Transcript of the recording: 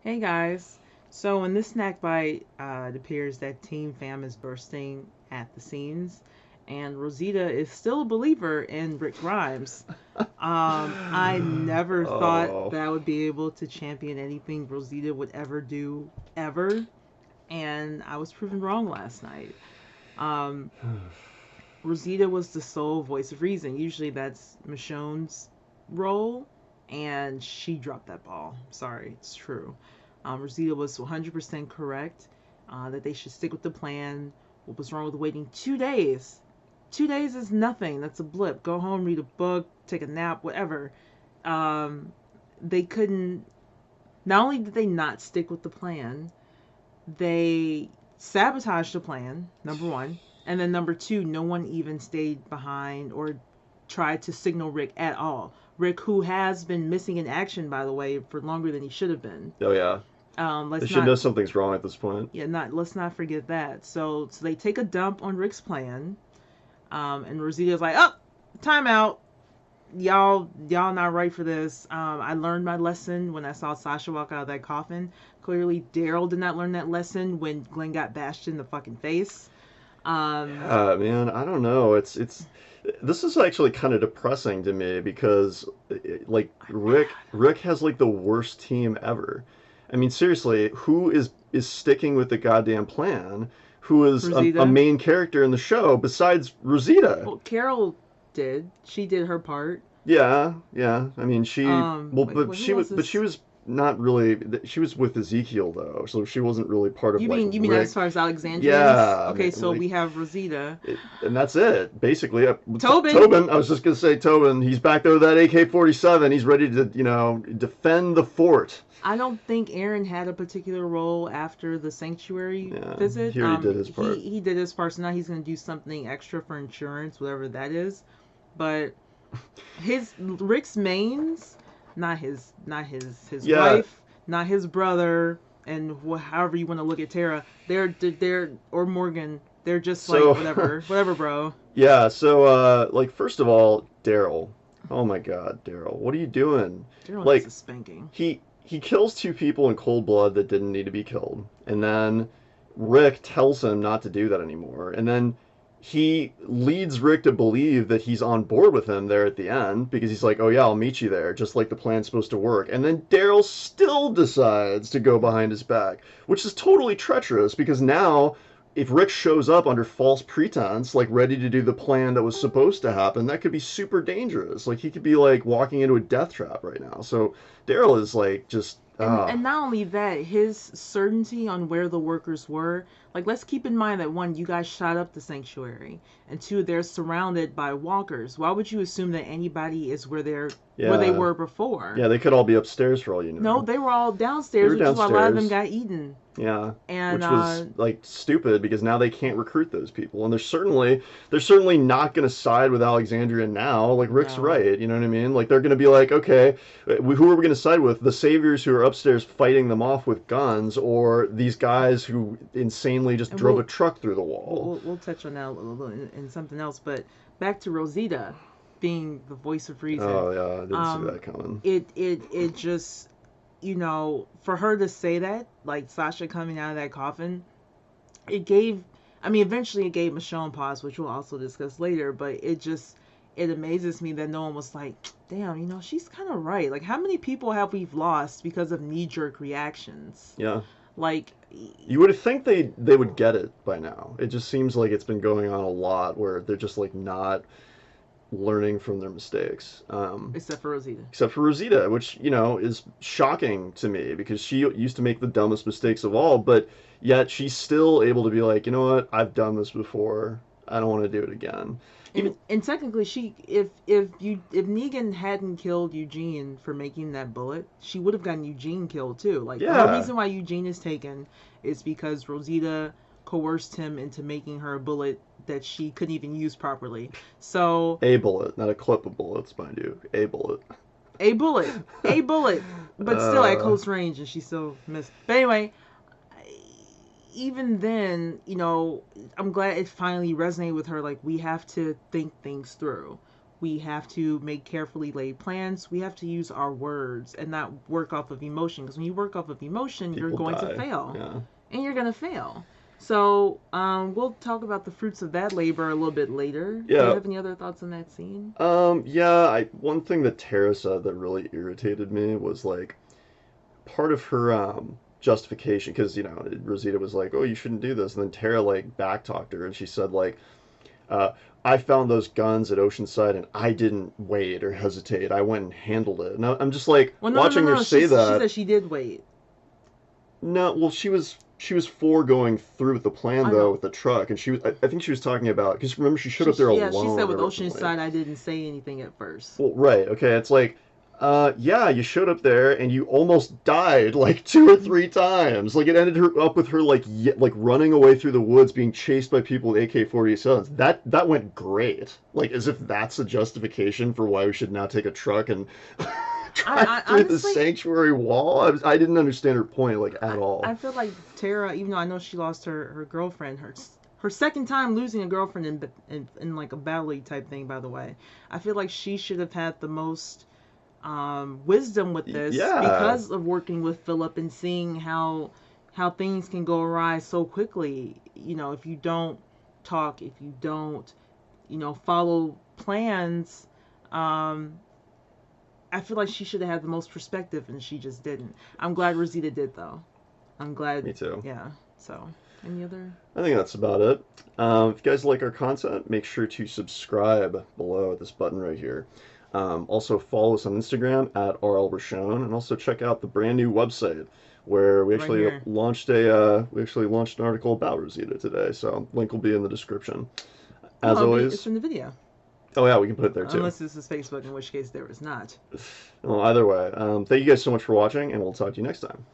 Hey guys. So in this snack bite, it appears that Team Fam is bursting at the seams, and Rosita is still a believer in Rick Grimes. I never thought Oh. that I would be able to champion anything Rosita would ever do, ever, and I was proven wrong last night. Um, Rosita was the sole voice of reason. Usually that's Michonne's role, and she dropped that ball. Sorry, it's true. Rosita was 100% correct that they should stick with the plan. What was wrong with waiting 2 days? 2 days is nothing. That's a blip. Go home, read a book, take a nap, whatever. Um, they couldn't. Not only did they not stick with the plan, they sabotaged the plan, number one. And then number two, no one even stayed behind or tried to signal Rick at all. Rick, who has been missing in action, by the way, for longer than he should have been. Oh yeah. They Let's should know not, something's wrong at this point. yeah, not let's not forget that. So they take a dump on Rick's plan, and Rosita's like, "Oh, timeout. Y'all not right for this. I learned my lesson when I saw Sasha walk out of that coffin. Clearly, Daryl did not learn that lesson when Glenn got bashed in the fucking face. Um, Yeah, man, I don't know. It's this is actually kind of depressing to me because like Rick has like the worst team ever. I mean, seriously, who is sticking with the goddamn plan? Who is a Rosita. main character in the show besides Rosita? Well, Carol did. She did her part. Yeah, yeah. I mean, Wait, who else but she is? was not really. She was with Ezekiel though, so she wasn't really part of You like mean you mean as Rick. far as Alexandrians? Yeah, I Okay, mean, so like, we have Rosita, and that's it basically. Tobin. Tobin, I was just gonna say Tobin. He's back there with that AK-47. He's ready to defend the fort. I don't think Aaron had a particular role after the sanctuary Yeah, visit. he already did his He part. he did his part, so now he's gonna do something extra for insurance, whatever that is. But his Rick's mains, not his Yeah, wife, not his brother, and however you want to look at Tara, they're or Morgan. They're just like so whatever, bro. yeah, so like first of all, Daryl. Oh my God, Daryl, what are you doing? Daryl needs Like a spanking. he kills two people in cold blood that didn't need to be killed, and then Rick tells him not to do that anymore, and then he leads Rick to believe that he's on board with him there at the end because he's like, "Oh yeah, I'll meet you there," just like the plan's supposed to work. And then Daryl still decides to go behind his back, which is totally treacherous because now if Rick shows up under false pretense, like ready to do the plan that was supposed to happen, that could be super dangerous. Like he could be like walking into a death trap right now. So Daryl is like just And not only that, his certainty on where the workers were. Like, let's keep in mind that one, you guys shot up the sanctuary, and two, they're surrounded by walkers. Why would you assume that anybody is where they yeah, were before? yeah. They could all be upstairs for all you No, know. they were all They downstairs, were which is why a lot of them downstairs. got eaten. Yeah, And which was like stupid because now they can't recruit those people, and they're certainly not going to side with Alexandria now. Like Rick's no, right, you know what I mean? Like they're going to be like, okay, who are we going to side with? The saviors who are upstairs fighting them off with guns, or these guys who insanely just and drove a truck through the we'll wall? we'll touch on that a little in something else. But back to Rosita being the voice of reason. Oh yeah, I didn't see Um, that coming. it just, for her to say that, like Sasha coming out of that coffin, it gave, I mean, eventually it gave Michonne pause, which we'll also discuss later, but it amazes me that no one was like, damn, she's kind of right. Like, how many people have we lost because of knee jerk reactions? Yeah. Like, You would think they would get it by now. It just seems like it's been going on a lot where they're just like not learning from their mistakes. except for Rosita. Except for Rosita, which is shocking to me because she used to make the dumbest mistakes of all, but yet she's still able to be like, you know what, I've done this before. I don't want to do it again. Even And technically, she if Negan hadn't killed Eugene for making that bullet, she would have gotten Eugene killed too. Like, the whole yeah, reason why Eugene is taken is because Rosita coerced him into making her a bullet that she couldn't even use properly. So a bullet, not a clip of bullets, mind you, a bullet. a bullet, a bullet, but still at uh, close range, and she still missed. But anyway, even then, I'm glad it finally resonated with her. Like, we have to think things through. We have to make carefully laid plans. We have to use our words and not work off of emotion. Because when you work off of emotion, you're People going to die. fail. Yeah. And you're going to fail. So we'll talk about the fruits of that labor a little bit later. Do you Yeah. have any other thoughts on that scene? Yeah, one thing that Tara said that really irritated me was like part of her justification because Rosita was like, "Oh, you shouldn't do this," and then Tara like backtalked her and she said like, uh, "I found those guns at Oceanside and I didn't wait or hesitate. I went and handled it." And I'm just like Well, no, no, no, watching her no. say She that. said she did wait. No, well, she was for going through with the plan I though know. with the truck, and I think she was talking about because remember she showed up there Yeah, she said alone with originally. Oceanside, I didn't say anything at first. Well, right, okay, it's like, yeah, you showed up there and you almost died like two or three times. Like it ended her up with her like running away through the woods, being chased by people with AK-47s. That went great. Like as if that's a justification for why we should now take a truck and drive I through the honestly, sanctuary wall. I didn't understand her point like at I all. feel like Tara, even though I know she lost her girlfriend, her second time losing a girlfriend in like a battle type thing. By the way, I feel like she should have had the most wisdom with this Yeah, because of working with Philip and seeing how things can go awry so quickly. You know, if you don't talk, if you don't, follow plans. Um, I feel like she should have had the most perspective, and she just didn't. I'm glad Rosita did, though. I'm glad. me too. Yeah. So, any other? I think that's about it. If you guys like our content, make sure to subscribe below at this button right here. Also, follow us on Instagram at RLRashone, and also check out the brand new website where Right here. we actually launched an article about Rosita today. So link will be in the description. As Well, it's always, in the video. oh yeah, we can put it there too. Unless this is Facebook, in which case there is not. Well, either way, thank you guys so much for watching, and we'll talk to you next time.